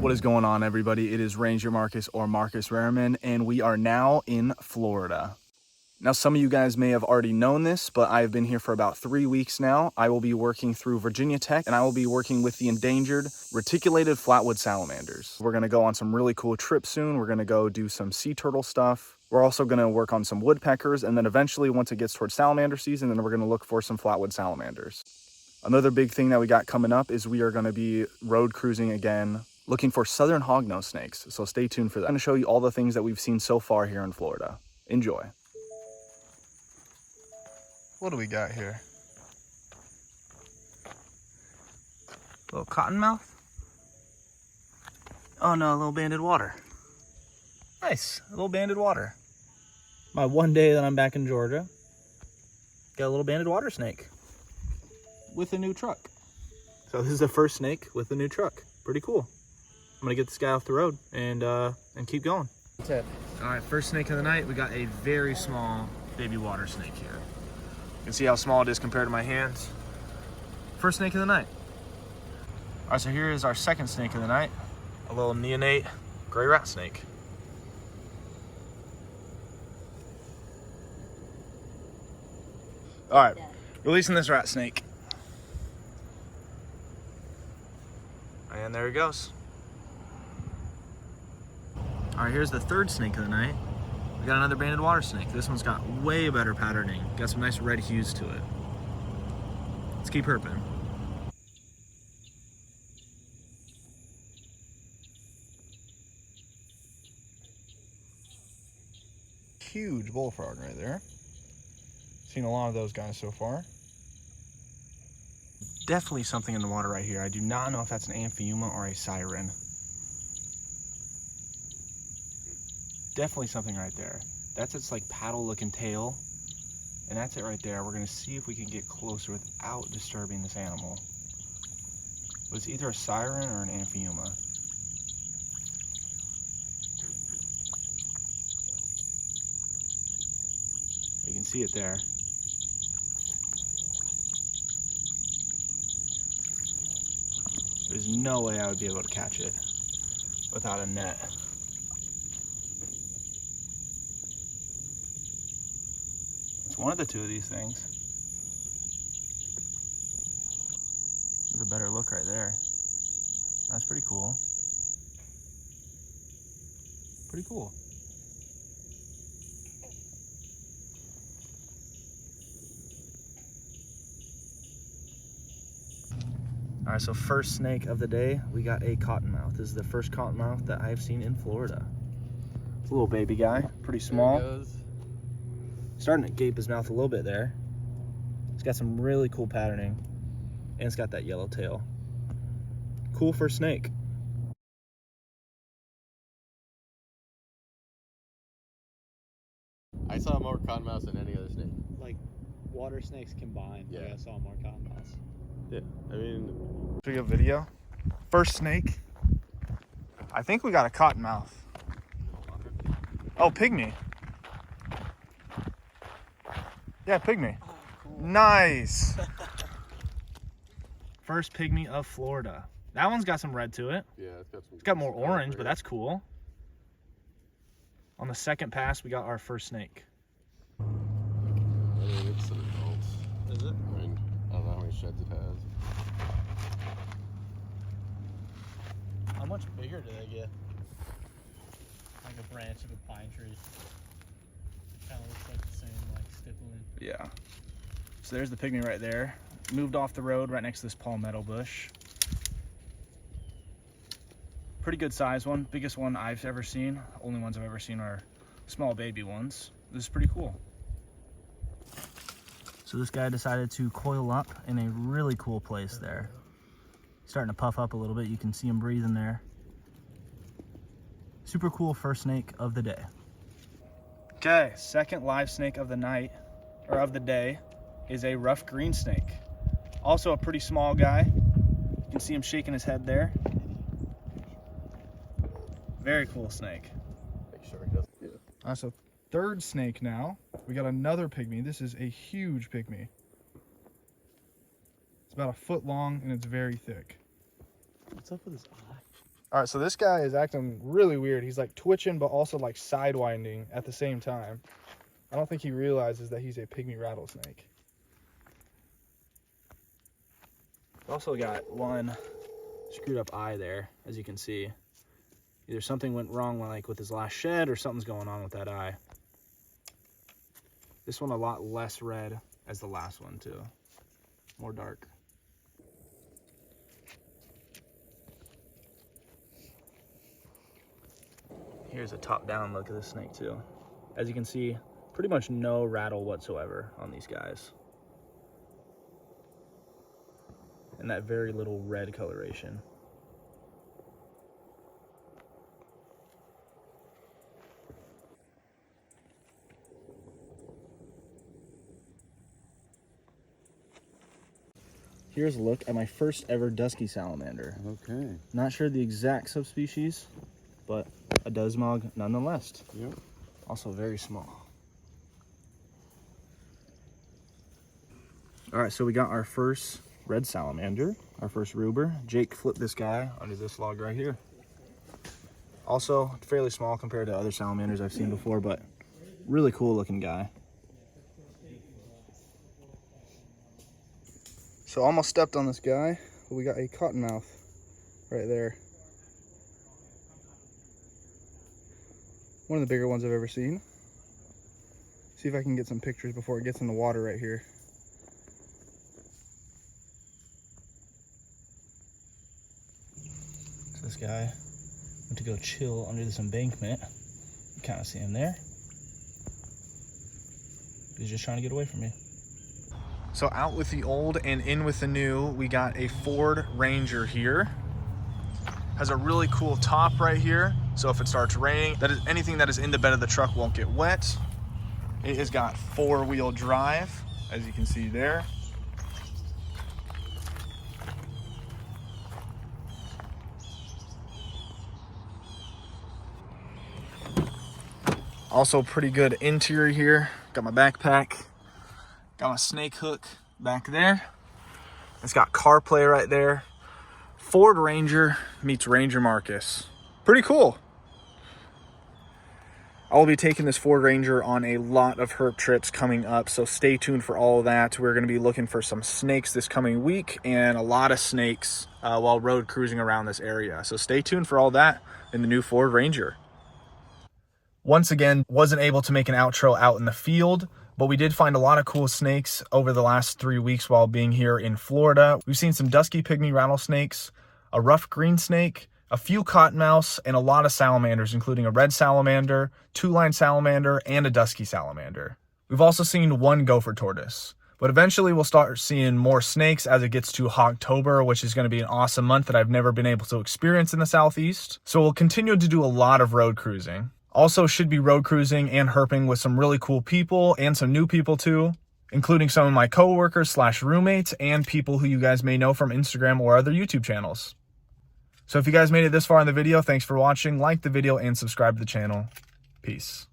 What is going on, everybody? It is Ranger Marcus or Marcus Rehrman, and we are now in Florida. Now, some of you guys may have already known this, but I've been here for about 3 weeks now. I will be working through Virginia Tech, and I will be working with the endangered Reticulated Flatwoods Salamanders. We're gonna go on some really cool trips soon. We're gonna go do some sea turtle stuff. We're also gonna work on some woodpeckers, and then eventually, once it gets towards salamander season, then we're gonna look for some flatwood salamanders. Another big thing that we got coming up is we are gonna be road cruising again, looking for southern hognose snakes, so stay tuned for that. I'm gonna show you all the things that we've seen so far here in Florida. Enjoy. What do we got here? Little cottonmouth? Oh no, a little banded water. Nice, a little banded water. My one day that I'm back in Georgia, got a little banded water snake with a new truck. So this is the first snake with a new truck. Pretty cool. I'm gonna get this guy off the road and keep going. That's it. All right, first snake of the night. We got a very small baby water snake here. You can see how small it is compared to my hands. First snake of the night. All right, so here is our second snake of the night. A little neonate gray rat snake. All right, releasing this rat snake. And there he goes. All right, here's the third snake of the night. We got another banded water snake. This one's got way better patterning. Got some nice red hues to it. Let's keep herping. Huge bullfrog right there. Seen a lot of those guys so far. Definitely something in the water right here. I do not know if that's an amphiuma or a siren. Definitely something right there. That's its like paddle looking tail. And that's it right there. We're gonna see if we can get closer without disturbing this animal. But it's either a siren or an amphiuma. You can see it there. There's no way I would be able to catch it without a net. It's one of the two of these things. There's a better look right there. That's pretty cool. Pretty cool. All right, so first snake of the day, we got a cottonmouth. This is the first cottonmouth that I've seen in Florida. It's a little baby guy, pretty small. There he goes. Starting to gape his mouth a little bit there. It's got some really cool patterning, and it's got that yellow tail. Cool for snake. I saw more cottonmouths than any other snake. Like water snakes combined. Yeah. Like I saw more cottonmouths. Yeah, I mean... Should we get a video? First snake. I think we got a cottonmouth. Oh, pygmy. Yeah, pygmy. Oh, cool. Nice. First pygmy of Florida. That one's got some red to it. Yeah, It's got more orange, but that's cool. On the second pass, we got our first snake. I mean, it's an adult. Is it? I mean, I don't know how many sheds it has. How much bigger do they get? Like a branch of a pine tree. Kind of looks like the same, like stippling. Yeah. So there's the pygmy right there. Moved off the road right next to this palmetto bush. Pretty good size one. Biggest one I've ever seen. Only ones I've ever seen are small baby ones. This is pretty cool. So this guy decided to coil up in a really cool place there. Starting to puff up a little bit. You can see him breathing there. Super cool first snake of the day. Okay, second live snake of the night, or of the day, is a rough green snake. Also a pretty small guy. You can see him shaking his head there. Very cool snake. Make sure he doesn't get it. So third snake now. We got another pygmy. This is a huge pygmy. It's about a foot long and it's very thick. What's up with his eye? All right, so this guy is acting really weird. He's like twitching, but also like sidewinding at the same time. I don't think he realizes that he's a pygmy rattlesnake. Also got one screwed up eye there, as you can see. Either something went wrong like with his last shed or something's going on with that eye. This one a lot less red as the last one too. More dark. Here's a top-down look at this snake too. As you can see, pretty much no rattle whatsoever on these guys. And that very little red coloration. Here's a look at my first ever dusky salamander. Okay. Not sure the exact subspecies, but a desmog nonetheless. Yep. Also very small. All right, so we got our first red salamander, our first ruber. Jake flipped this guy under this log right here. Also fairly small compared to other salamanders I've seen before, but really cool looking guy. So almost stepped on this guy, but we got a cottonmouth right there. One of the bigger ones I've ever seen. See if I can get some pictures before it gets in the water right here. So this guy went to go chill under this embankment. You kind of see him there. He's just trying to get away from me. So out with the old and in with the new, we got a Ford Ranger here. Has a really cool top right here. So if it starts raining, that is anything that is in the bed of the truck won't get wet. It has got 4-wheel drive, as you can see there. Also pretty good interior here. Got my backpack. Got my snake hook back there. It's got CarPlay right there. Ford Ranger meets RangerMarcus. Pretty cool. I'll be taking this Ford Ranger on a lot of herp trips coming up, so stay tuned for all of that. We're going to be looking for some snakes this coming week and a lot of snakes while road cruising around this area. So stay tuned for all that in the new Ford Ranger. Once again, wasn't able to make an outro out in the field, but we did find a lot of cool snakes over the last 3 weeks while being here in Florida. We've seen some dusky pygmy rattlesnakes, a rough green snake, a few cottonmouths, and a lot of salamanders, including a red salamander, 2-line salamander, and a dusky salamander. We've also seen one gopher tortoise. But eventually we'll start seeing more snakes as it gets to October, which is going to be an awesome month that I've never been able to experience in the Southeast. So we'll continue to do a lot of road cruising. Also should be road cruising and herping with some really cool people and some new people too, including some of my coworkers / roommates and people who you guys may know from Instagram or other YouTube channels. So if you guys made it this far in the video, thanks for watching. Like the video and subscribe to the channel. Peace.